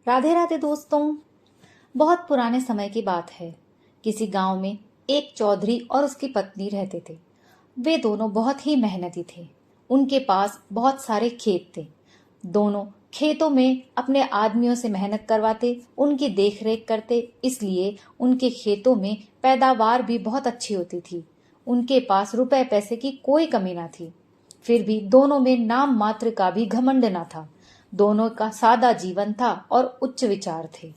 राधे राधे दोस्तों। बहुत पुराने समय की बात है। किसी गांव में एक चौधरी और उसकी पत्नी रहते थे। वे दोनों बहुत ही मेहनती थे। उनके पास बहुत सारे खेत थे। दोनों खेतों में अपने आदमियों से मेहनत करवाते, उनकी देखरेख करते, इसलिए उनके खेतों में पैदावार भी बहुत अच्छी होती थी। उनके पास रुपए पैसे की कोई कमी ना थी। फिर भी दोनों में नाम मात्र का भी घमंड ना था। दोनों का सादा जीवन था और उच्च विचार थे।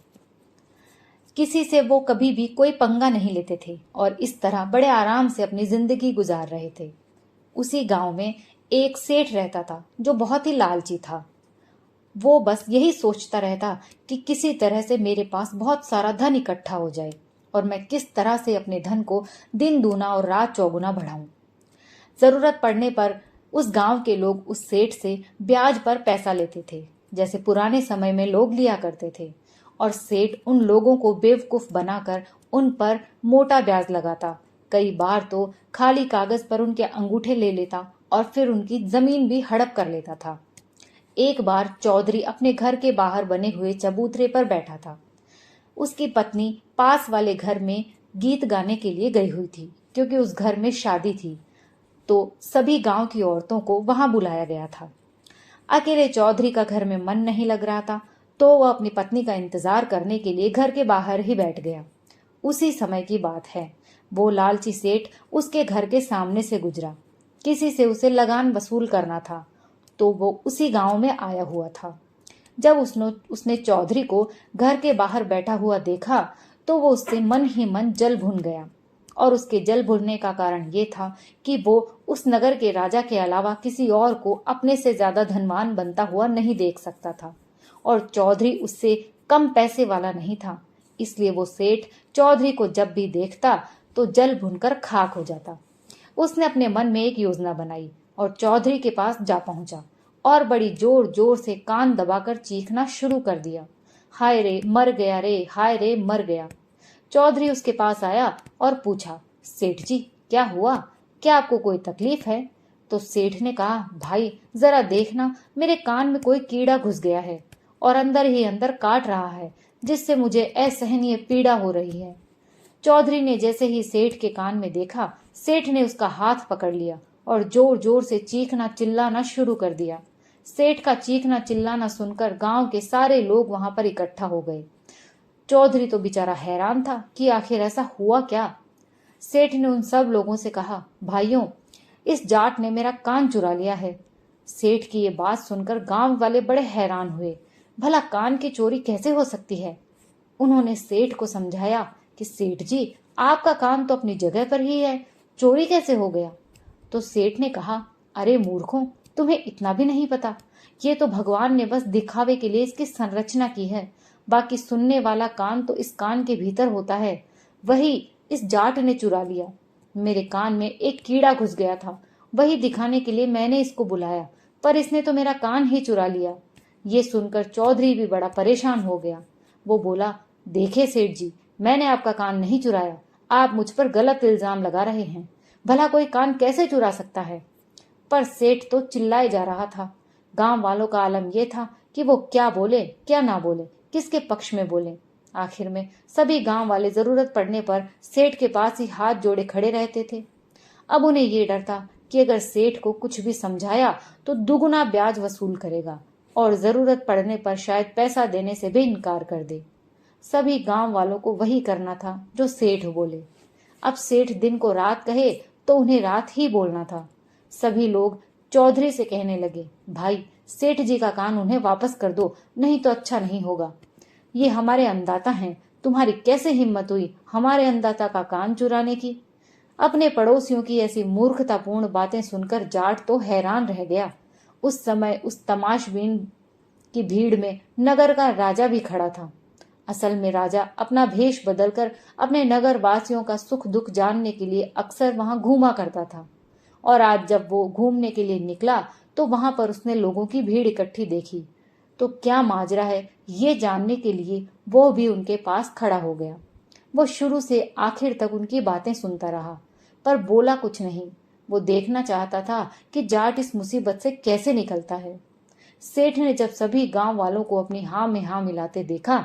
किसी से वो कभी भी कोई पंगा नहीं लेते थे और इस तरह बड़े आराम से अपनी जिंदगी गुजार रहे थे। उसी गांव में एक सेठ रहता था जो बहुत ही लालची था। वो बस यही सोचता रहता कि किसी तरह से मेरे पास बहुत सारा धन इकट्ठा हो जाए और मैं किस तरह से अपने धन को दिन दूना और रात चौगुना बढ़ाऊं। जरूरत पड़ने पर उस गांव के लोग उस सेठ से ब्याज पर पैसा लेते थे, जैसे पुराने समय में लोग लिया करते थे। और सेठ उन लोगों को बेवकूफ बनाकर उन पर मोटा ब्याज लगाता। कई बार तो खाली कागज पर उनके अंगूठे ले लेता और फिर उनकी जमीन भी हड़प कर लेता था। एक बार चौधरी अपने घर के बाहर बने हुए चबूतरे पर बैठा था। उसकी पत्नी पास वाले घर में गीत गाने के लिए गई हुई थी, क्योंकि उस घर में शादी थी, तो सभी गांव की औरतों को वहां बुलाया गया था। अकेले चौधरी का घर में मन नहीं लग रहा था, तो वह अपनी पत्नी का इंतजार करने के लिए घर के बाहर ही बैठ गया। उसी समय की बात है। वो लालची सेठ उसके घर के सामने से गुजरा। किसी से उसे लगान वसूल करना था, तो वो उसी गांव में आया हुआ था। जब उसने चौधरी को घर के बाहर बैठा हुआ देखा, तो वो उससे मन ही मन जल भुन गया। और उसके जल भुनने का कारण ये था कि वो उस नगर के राजा के अलावा किसी और को अपने से ज्यादा धनवान बनता हुआ नहीं देख सकता था, और चौधरी उससे कम पैसे वाला नहीं था। इसलिए वो सेठ चौधरी को जब भी देखता तो जल भुनकर खाक हो जाता। उसने अपने मन में एक योजना बनाई और चौधरी के पास जा पहुंचा और बड़ी जोर जोर से कान दबाकर चीखना शुरू कर दिया, हाय रे मर गया रे, हाय रे मर गया। चौधरी उसके पास आया और पूछा, सेठ जी क्या हुआ, क्या आपको कोई तकलीफ है? तो सेठ ने कहा, भाई जरा देखना, मेरे कान में कोई कीड़ा घुस गया है और अंदर ही अंदर काट रहा है, जिससे मुझे असहनीय पीड़ा हो रही है। चौधरी ने जैसे ही सेठ के कान में देखा, सेठ ने उसका हाथ पकड़ लिया और जोर जोर से चीखना चिल्लाना शुरू कर दिया। सेठ का चीखना चिल्लाना सुनकर गांव के सारे लोग वहां पर इकट्ठा हो गए। चौधरी तो बेचारा हैरान था कि आखिर ऐसा हुआ क्या। सेठ ने उन सब लोगों से कहा, भाइयों, इस जाट ने मेरा कान चुरा लिया है। सेठ की ये बात सुनकर गांव वाले बड़े हैरान हुए। भला कान की चोरी कैसे हो सकती है? उन्होंने सेठ को समझाया कि सेठ जी, आपका कान तो अपनी जगह पर ही है, चोरी कैसे हो गया? तो सेठ ने कहा, अरे मूर्खों, तुम्हें इतना भी नहीं पता। ये तो भगवान ने बस दिखावे के लिए इसकी संरचना की है। बाकी सुनने वाला कान तो इस कान के भीतर होता है, वही इस जाट ने चुरा लिया। मेरे कान में एक कीड़ा घुस गया था, वही दिखाने के लिए मैंने इसको बुलाया, पर इसने तो मेरा कान ही चुरा लिया। ये सुनकर चौधरी भी बड़ा परेशान हो गया। वो बोला, देखे सेठ जी, मैंने आपका कान नहीं चुराया, आप मुझ पर गलत इल्जाम लगा रहे हैं। भला कोई कान कैसे चुरा सकता है? पर सेठ तो चिल्लाए जा रहा था। गांव वालों का आलम यह था कि वो क्या बोले क्या ना बोले, किसके पक्ष में बोले। आखिर में सभी गांव वाले जरूरत पड़ने पर सेठ के पास ही हाथ जोड़े खड़े रहते थे। अब उन्हें ये डर था कि अगर सेठ को कुछ भी समझाया तो दुगुना ब्याज वसूल करेगा और जरूरत पड़ने पर शायद पैसा देने से भी इनकार कर दे। सभी गांव वालों को वही करना था जो सेठ बोले। अब सेठ दिन को रात कहे तो उन्हें रात ही बोलना था। सभी लोग चौधरी से कहने लगे, भाई सेठ जी का कान उन्हें वापस कर दो, नहीं तो अच्छा नहीं होगा। ये हमारे अन्नदाता हैं, तुम्हारी कैसे हिम्मत हुई हमारे अन्नदाता का कान चुराने की? अपने पड़ोसियों की ऐसी मूर्खतापूर्ण बातें सुनकर जाट तो हैरान रह गया। उस समय उस तमाशबीन की भीड़ में नगर का राजा भी खड़ा था। असल में राजा अपना भेष बदलकर अपने नगर वासियों का सुख दुख जानने के लिए अक्सर वहां घूमा करता था, और आज जब वो घूमने के लिए निकला तो वहां पर उसने लोगों की भीड़ इकट्ठी देखी। तो क्या माजरा है ये जानने के लिए वो भी उनके पास खड़ा हो गया। वो शुरू से आखिर तक उनकी बातें सुनता रहा, पर बोला कुछ नहीं। वो देखना चाहता था कि जाट इस मुसीबत से कैसे निकलता है। सेठ ने जब सभी गांव वालों को अपनी हाँ में हाँ मिलाते देखा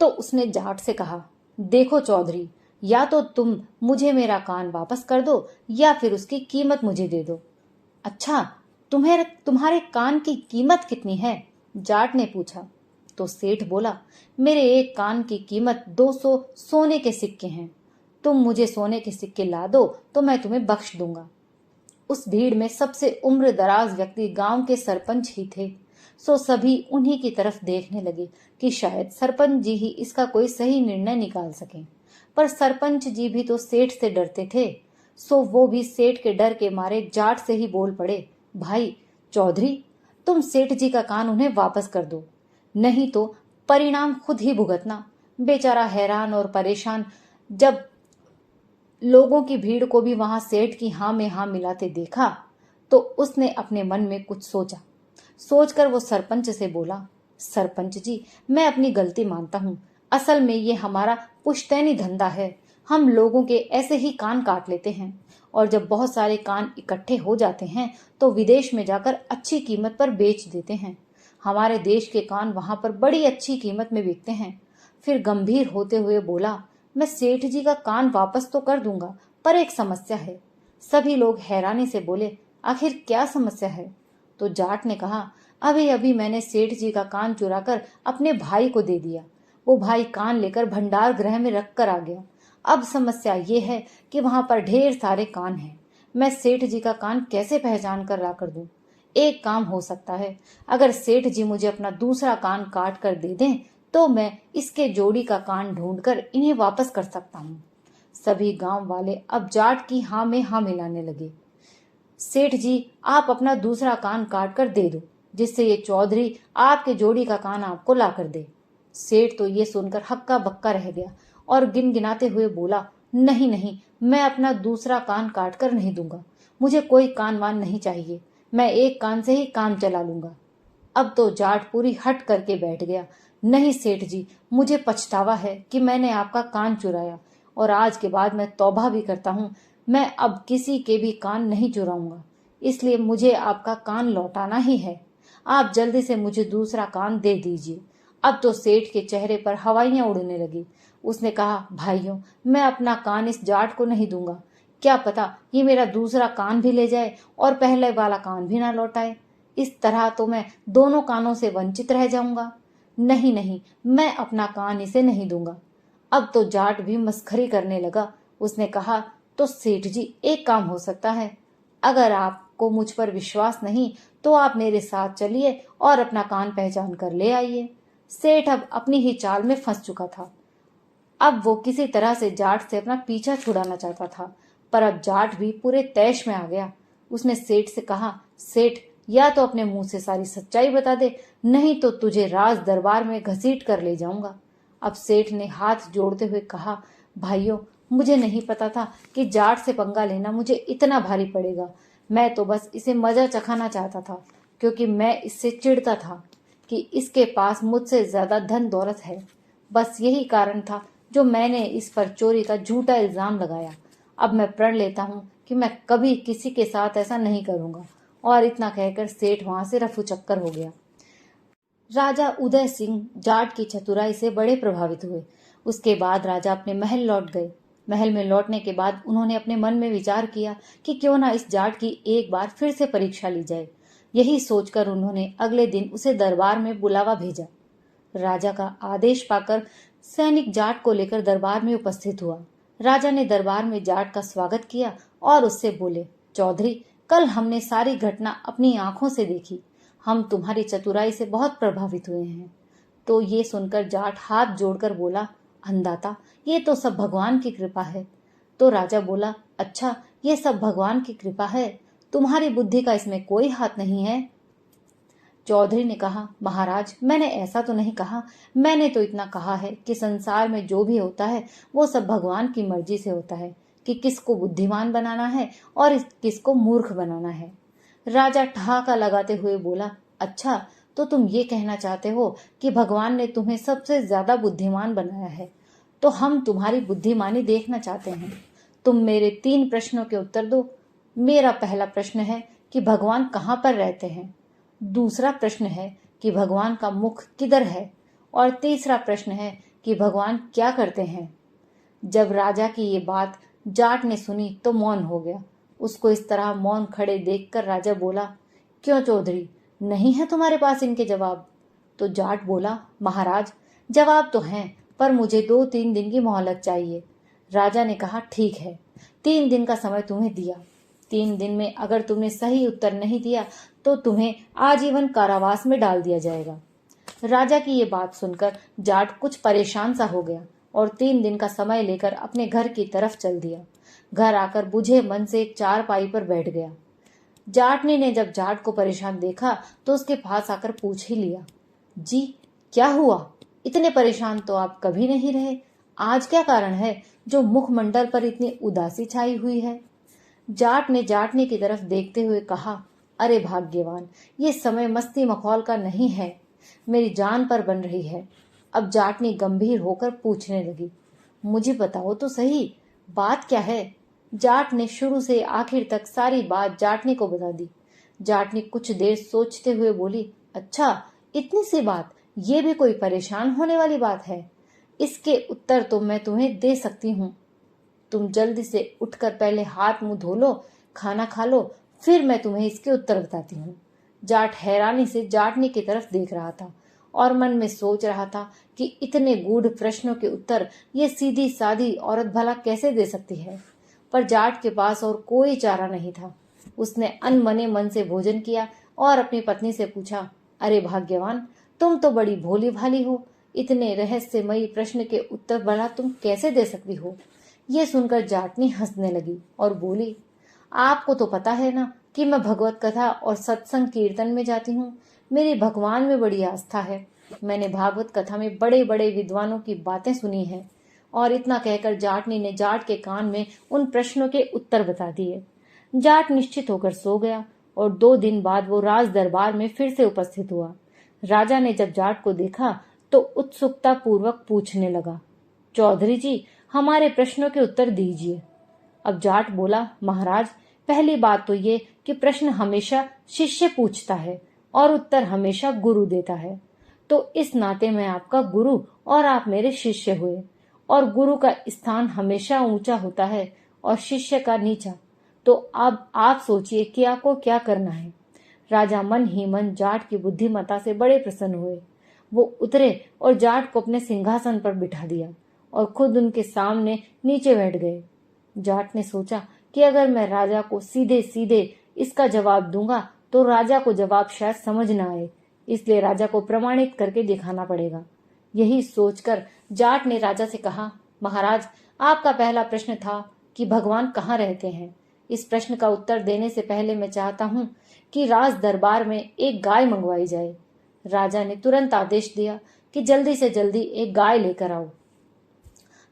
तो उसने जाट से कहा, देखो चौधरी, या तो तुम मुझे मेरा कान वापस कर दो या फिर उसकी कीमत मुझे दे दो। अच्छा, तुम्हारे कान की कीमत कितनी है? जाट ने पूछा। तो सेठ बोला, मेरे एक कान की कीमत 200 सोने के सिक्के हैं। तुम मुझे सोने के सिक्के ला दो तो मैं तुम्हें बख्श दूंगा। उस भीड़ में सबसे उम्र दराज व्यक्ति गांव के सरपंच ही थे। सो सभी उन्हीं की तरफ देखने लगे कि शायद सरपंच जी ही इसका कोई सही निर्णय निकाल सकें। पर सरपंच जी भी तो सेठ से डरते थे। सो वो भी सेठ के डर के मारे जाट से ही बोल पड़े, भाई चौधरी, तुम सेठ जी का कान उन्हें वापस कर दो, नहीं तो परिणाम खुद ही भुगतना। बेचारा हैरान और परेशान जब लोगों की भीड़ को भी वहां सेठ की हाँ में हाँ मिलाते देखा तो उसने अपने मन में कुछ सोचा। सोचकर वो सरपंच से बोला, सरपंच जी, मैं अपनी गलती मानता हूँ। असल में ये हमारा पुश्तैनी धंधा है। हम लोगों के ऐसे ही कान काट लेते हैं और जब बहुत सारे कान इकट्ठे हो जाते हैं तो विदेश में जाकर अच्छी कीमत पर बेच देते हैं। हमारे देश के कान वहां पर बड़ी अच्छी कीमत में बिकते हैं। फिर गंभीर होते हुए बोला, मैं सेठ जी का कान वापस तो कर दूंगा, पर एक समस्या है। सभी लोग हैरानी से बोले, आखिर क्या समस्या है? तो जाट ने कहा, अभी अभी मैंने सेठ जी का कान चुराकर अपने भाई को दे दिया। वो भाई कान लेकर भंडार गृह में रख कर आ गया। अब समस्या ये है कि वहां पर ढेर सारे कान हैं। मैं सेठ जी का कान कैसे पहचान कर ला कर दूं? एक काम हो सकता है, अगर सेठ जी मुझे अपना दूसरा कान काट कर दे दें तो मैं इसके जोड़ी का कान ढूंढकर इन्हें वापस कर सकता हूँ। सभी गांव वाले अब जाट की हाँ में हाँ मिलाने लगे। सेठ जी, आप अपना दूसरा कान काट कर दे दो, जिससे ये चौधरी आपके जोड़ी का कान आपको ला कर दे। सेठ तो ये सुनकर हक्का बक्का रह गया और गिनगिनाते हुए बोला, नहीं नहीं, मैं अपना दूसरा कान काट कर नहीं दूंगा। मुझे कोई कान वान नहीं चाहिए। मैं एक कान से ही काम चला लूंगा। अब तो जाट पूरी हट करके बैठ गया। नहीं सेठ जी, मुझे पछतावा है कि मैंने आपका कान चुराया और आज के बाद मैं तौबा भी करता हूँ। मैं अब किसी के भी कान नहीं चुराऊंगा, इसलिए मुझे आपका कान लौटाना ही है। आप जल्दी से मुझे दूसरा कान दे दीजिए। अब तो सेठ के चेहरे पर हवाइयां उड़ने लगी। उसने कहा, भाइयों, मैं अपना कान इस जाट को नहीं दूंगा। क्या पता ये मेरा दूसरा कान भी ले जाए और पहले वाला कान भी ना लौटाए। इस तरह तो मैं दोनों कानों से वंचित रह जाऊंगा। नहीं नहीं, मैं अपना कान इसे नहीं दूंगा। अब तो जाट भी मस्खरी करने लगा। उसने कहा, तो सेठ जी, एक काम हो सकता है। अगर आपको मुझ पर विश्वास नहीं तो आप मेरे साथ चलिए और अपना कान पहचान कर ले आइए। सेठ अब अपनी ही चाल में फंस चुका था। अब वो किसी तरह से जाट से अपना पीछा छुड़ाना चाहता था, पर अब जाट भी पूरे तैश में आ गया। उसने सेठ से कहा, सेठ, या तो अपने मुंह से सारी सच्चाई बता दे, नहीं तो तुझे राज दरबार में घसीट कर ले जाऊंगा। अब सेठ ने हाथ जोड़ते हुए कहा, भाइयों, मुझे नहीं पता था कि जाट से पंगा लेना मुझे इतना भारी पड़ेगा। मैं तो बस इसे मजा चखाना चाहता था, क्योंकि मैं इससे चिढ़ता था कि इसके पास मुझसे ज्यादा धन दौलत है। बस यही कारण था जो मैंने इस पर चोरी का झूठा इल्जाम लगाया। अब मैं प्रण लेता हूँ कि मैं कभी किसी के साथ ऐसा नहीं करूंगा। और इतना कहकर सेठ वहां से रफू चक्कर हो गया। राजा उदय सिंह जाट की चतुराई से बड़े प्रभावित हुए। उसके बाद राजा अपने महल लौट गए। महल में लौटने के बाद उन्होंने अपने मन में विचार किया कि क्यों ना इस जाट की एक बार फिर से परीक्षा ली जाए। यही सोचकर उन्होंने अगले दिन उसे दरबार में बुलावा भेजा। राजा का आदेश पाकर सैनिक जाट को लेकर दरबार में उपस्थित हुआ। राजा ने दरबार में जाट का स्वागत किया और उससे बोले, चौधरी, कल हमने सारी घटना अपनी आंखों से देखी। हम तुम्हारी चतुराई से बहुत प्रभावित हुए हैं। तो ये सुनकर जाट हाथ जोड़कर बोला, अंधाता, ये तो सब भगवान की कृपा है। तो राजा बोला, अच्छा, ये सब भगवान की कृपा है, तुम्हारी बुद्धि का इसमें कोई हाथ नहीं है? चौधरी ने कहा, महाराज, मैंने ऐसा तो नहीं कहा। मैंने तो इतना कहा है कि संसार में जो भी होता है वो सब भगवान की मर्जी से होता है कि किसको बुद्धिमान बनाना है और किसको मूर्ख बनाना है। राजा ठहाका लगाते हुए बोला, अच्छा, तो तुम ये कहना चाहते हो कि भगवान ने तुम्हें सबसे ज्यादा बुद्धिमान बनाया है? तो हम तुम्हारी बुद्धिमानी देखना चाहते हैं। तुम मेरे 3 प्रश्नों के उत्तर दो। मेरा पहला प्रश्न है कि भगवान कहाँ पर रहते हैं? दूसरा प्रश्न है कि भगवान का मुख किधर है, और तीसरा प्रश्न है कि भगवान क्या करते हैं। जब राजा की ये बात जाट ने सुनी तो मौन हो गया। उसको इस तरह मौन खड़े देखकर राजा बोला, क्यों चौधरी, नहीं है तुम्हारे पास इनके जवाब? तो जाट बोला, महाराज जवाब तो हैं, पर मुझे 2-3 दिन की मोहलत चाहिए। राजा ने कहा, ठीक है, 3 दिन का समय तुम्हें दिया। 3 दिन में अगर तुमने सही उत्तर नहीं दिया तो तुम्हें आजीवन कारावास में डाल दिया जाएगा। राजा की ये बात सुनकर जाट कुछ परेशान सा हो गया और 3 दिन का समय लेकर अपने घर की तरफ चल दिया। घर आकर बुझे मन से एक चारपाई पर बैठ गया। जाटनी ने जब जाट को परेशान देखा तो उसके पास आकर पूछ ही लिया, जी क्या हुआ? इतने परेशान तो आप कभी नहीं रहे, आज क्या कारण है जो मुखमंडल पर इतनी उदासी छाई हुई है? जाट ने जाटनी की तरफ देखते हुए कहा, अरे भाग्यवान, ये समय मस्ती मखौल का नहीं है, मेरी जान पर बन रही है। अब जाटनी गंभीर होकर पूछने लगी, मुझे बताओ तो सही, बात क्या है? जाट ने शुरू से आखिर तक सारी बात जाटनी को बता दी। जाटनी कुछ देर सोचते हुए बोली, अच्छा इतनी सी बात, ये भी कोई परेशान होने वाली बात है? इसके उत्तर तो मैं तुम्हें दे सकती हूँ। तुम जल्दी से उठकर पहले हाथ मुंह धो लो, खाना खा लो, फिर मैं तुम्हें इसके उत्तर बताती हूँ। जाट हैरानी से जाटनी की तरफ देख रहा था और मन में सोच रहा था कि इतने गूढ़ प्रश्नों के उत्तर ये सीधी सादी औरत भला कैसे दे सकती है। पर जाट के पास और कोई चारा नहीं था। उसने अनमने मन से भोजन किया और अपनी पत्नी से पूछा, अरे भाग्यवान, तुम तो बड़ी भोली भाली हो, इतने रहस्यमयी प्रश्न के उत्तर भला तुम कैसे दे सकती हो? ये सुनकर जाटनी हंसने लगी और बोली, आपको तो पता है ना कि मैं भगवत कथा और सत्संग कीर्तन में जाती हूँ। मेरी भगवान में बड़ी आस्था है। मैंने भागवत कथा में बड़े बड़े विद्वानों की बातें सुनी हैं। और इतना कहकर जाटनी ने जाट के कान में उन प्रश्नों के उत्तर बता दिए। जाट निश्चित होकर सो गया और 2 दिन बाद वो राज दरबार में फिर से उपस्थित हुआ। राजा ने जब जाट को देखा तो उत्सुकता पूर्वक पूछने लगा, चौधरी जी, हमारे प्रश्नों के उत्तर दीजिए। अब जाट बोला, महाराज पहली बात तो ये कि प्रश्न हमेशा शिष्य पूछता है और उत्तर हमेशा गुरु देता है। तो इस नाते मैं आपका गुरु और आप मेरे शिष्य हुए, और गुरु का स्थान हमेशा ऊंचा होता है और शिष्य का नीचा। तो अब आप सोचिए कि आपको क्या करना है। राजा मन ही मन जाट की बुद्धिमत्ता से बड़े प्रसन्न हुए। वो उतरे और जाट को अपने सिंहासन पर बिठा दिया और खुद उनके सामने नीचे बैठ गए। जाट ने सोचा कि अगर मैं राजा को सीधे सीधे इसका जवाब दूंगा तो राजा को जवाब शायद समझ न आए, इसलिए राजा को प्रमाणित करके दिखाना पड़ेगा। यही सोचकर जाट ने राजा से कहा, महाराज आपका पहला प्रश्न था कि भगवान कहाँ रहते हैं। इस प्रश्न का उत्तर देने से पहले मैं चाहता हूँ कि राज दरबार में एक गाय मंगवाई जाए। राजा ने तुरंत आदेश दिया कि जल्दी से जल्दी एक गाय लेकर आओ।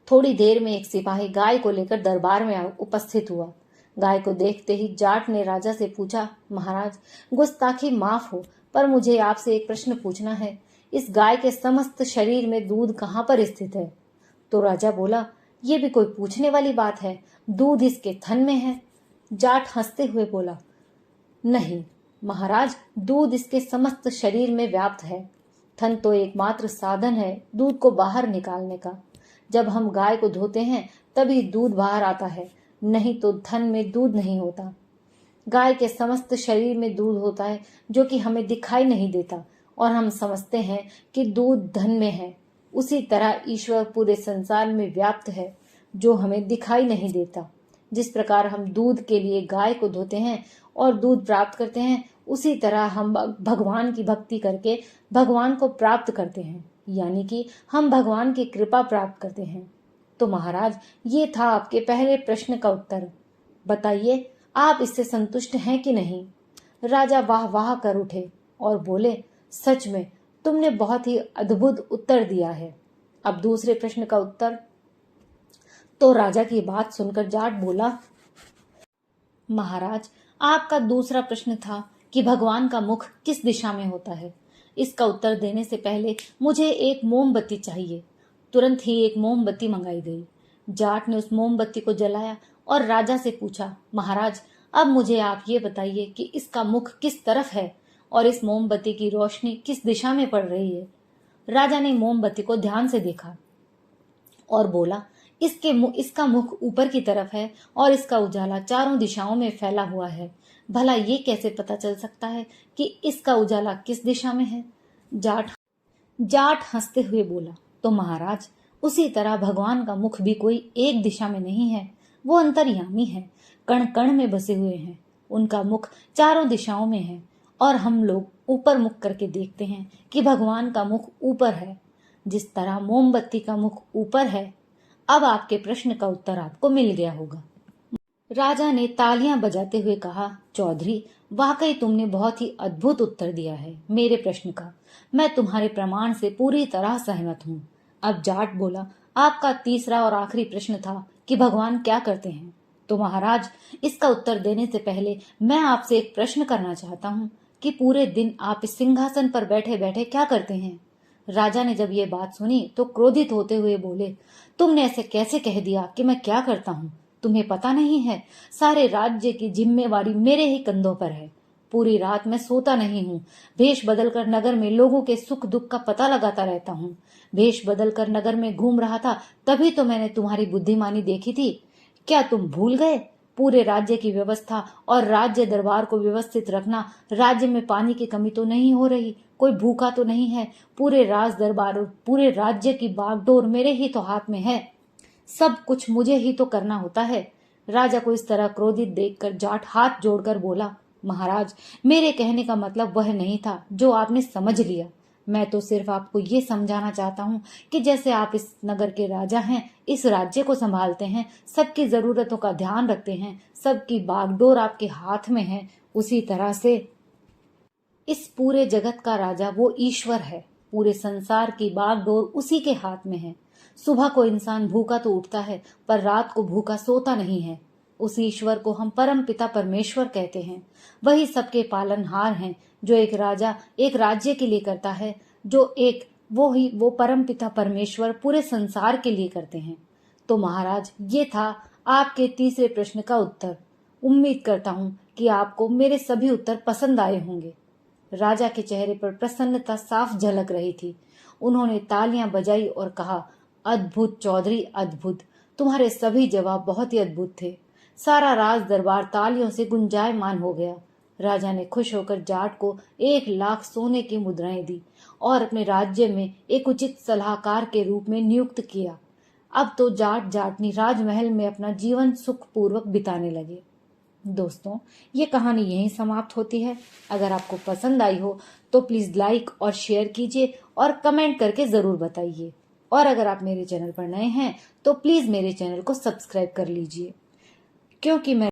थोड़ी देर में एक सिपाही गाय को लेकर दरबार में उपस्थित हुआ। गाय को देखते ही जाट ने राजा से पूछा, महाराज गुस्ताखी माफ हो, पर मुझे आपसे एक प्रश्न पूछना है। इस गाय के समस्त शरीर में दूध कहाँ पर स्थित है? तो राजा बोला, ये भी कोई पूछने वाली बात है, दूध इसके थन में है। जाट हंसते हुए बोला, नहीं महाराज, दूध इसके समस्त शरीर में व्याप्त है। थन तो एकमात्र साधन है दूध को बाहर निकालने का। जब हम गाय को धोते हैं तभी दूध बाहर आता है, नहीं तो थन में दूध नहीं होता। गाय के समस्त शरीर में दूध होता है जो कि हमें दिखाई नहीं देता और हम समझते हैं कि दूध धन में है। उसी तरह ईश्वर पूरे संसार में व्याप्त है जो हमें दिखाई नहीं देता। जिस प्रकार हम दूध के लिए गाय को धोते हैं और दूध प्राप्त करते हैं, उसी तरह हम भगवान की भक्ति करके भगवान को प्राप्त करते हैं, यानी कि हम भगवान की कृपा प्राप्त करते हैं। तो महाराज, ये था आपके पहले प्रश्न का उत्तर। बताइए आप इससे संतुष्ट हैं कि नहीं? राजा वाह वाह कर उठे और बोले, सच में तुमने बहुत ही अद्भुत उत्तर दिया है। अब दूसरे प्रश्न का उत्तर। तो राजा की बात सुनकर जाट बोला, महाराज आपका दूसरा प्रश्न था कि भगवान का मुख किस दिशा में होता है। इसका उत्तर देने से पहले मुझे एक मोमबत्ती चाहिए। तुरंत ही एक मोमबत्ती मंगाई गई। जाट ने उस मोमबत्ती को जलाया और राजा से पूछा, महाराज अब मुझे आप ये बताइए कि इसका मुख किस तरफ है और इस मोमबत्ती की रोशनी किस दिशा में पड़ रही है। राजा ने मोमबत्ती को ध्यान से देखा और बोला, इसका मुख ऊपर की तरफ है और इसका उजाला चारों दिशाओं में फैला हुआ है। भला ये कैसे पता चल सकता है कि इसका उजाला किस दिशा में है। जाट हंसते हुए बोला, तो महाराज, उसी तरह भगवान का मुख भी कोई एक दिशा में नहीं है, वो अंतर्यामी है, कण कण में बसे हुए हैं। उनका मुख चारों दिशाओं में है और हम लोग ऊपर मुख करके देखते हैं कि भगवान का मुख ऊपर है, जिस तरह मोमबत्ती का मुख ऊपर है। अब आपके प्रश्न का उत्तर आपको मिल गया होगा। राजा ने तालियां बजाते हुए कहा, चौधरी, वाकई तुमने बहुत ही अद्भुत उत्तर दिया है मेरे प्रश्न का। मैं तुम्हारे प्रमाण से पूरी तरह सहमत हूँ। अब जाट बोला, आपका तीसरा और आखिरी प्रश्न था कि भगवान क्या करते हैं। तो महाराज, इसका उत्तर देने से पहले मैं आपसे एक प्रश्न करना चाहता हूँ कि पूरे दिन आप इस सिंहासन पर बैठे बैठे क्या करते हैं। राजा ने जब ये बात सुनी तो क्रोधित होते हुए बोले, तुमने ऐसे कैसे कह दिया कि मैं क्या करता हूँ। तुम्हें पता नहीं है, सारे राज्य की जिम्मेवारी मेरे ही कंधों पर है। पूरी रात मैं सोता नहीं हूँ। भेष बदलकर नगर में लोगों के सुख दुख का पता लगाता रहता हूँ। भेष बदलकर नगर में घूम रहा था, तभी तो मैंने तुम्हारी बुद्धिमानी देखी थी। क्या तुम भूल गए? पूरे राज्य की व्यवस्था और राज्य दरबार को व्यवस्थित रखना। राज्य में पानी की कमी तो नहीं हो रही, कोई भूखा तो नहीं है। पूरे राज दरबार और पूरे राज्य की बागडोर मेरे ही तो हाथ में है। सब कुछ मुझे ही तो करना होता है। राजा को इस तरह क्रोधित देखकर जाट हाथ जोड़कर बोला, महाराज, मेरे कहने का मतलब वह नहीं था जो आपने समझ लिया। मैं तो सिर्फ आपको ये समझाना चाहता हूँ कि जैसे आप इस नगर के राजा हैं, इस राज्य को संभालते हैं, सबकी जरूरतों का ध्यान रखते हैं, सबकी बागडोर आपके हाथ में है, उसी तरह से इस पूरे जगत का राजा वो ईश्वर है। पूरे संसार की बागडोर उसी के हाथ में है। सुबह को इंसान भूखा तो उठता है, पर रात को भूखा सोता नहीं है। उस ईश्वर को हम परम पिता परमेश्वर कहते हैं। वही सबके पालनहार हैं। जो एक राजा एक राज्य के लिए करता है, वो परम पिता परमेश्वर पूरे संसार के लिए करते हैं। तो महाराज, ये था आपके तीसरे प्रश्न का उत्तर। उम्मीद करता हूँ कि आपको मेरे सभी उत्तर पसंद आए होंगे। राजा के चेहरे पर प्रसन्नता साफ झलक रही थी। उन्होंने तालियां बजाई और कहा, अद्भुत चौधरी, अद्भुत। तुम्हारे सभी जवाब बहुत ही अद्भुत थे। सारा राज दरबार तालियों से गुंजायमान हो गया। राजा ने खुश होकर जाट को 1,00,000 सोने की मुद्राएं दी और अपने राज्य में एक उचित सलाहकार के रूप में नियुक्त किया। अब तो जाट जाटनी राजमहल में अपना जीवन सुखपूर्वक बिताने लगे। दोस्तों, ये कहानी यहीं समाप्त होती है। अगर आपको पसंद आई हो तो प्लीज लाइक और शेयर कीजिए और कमेंट करके जरूर बताइए। और अगर आप मेरे चैनल पर नए हैं तो प्लीज मेरे चैनल को सब्सक्राइब कर लीजिए, क्योंकि मैं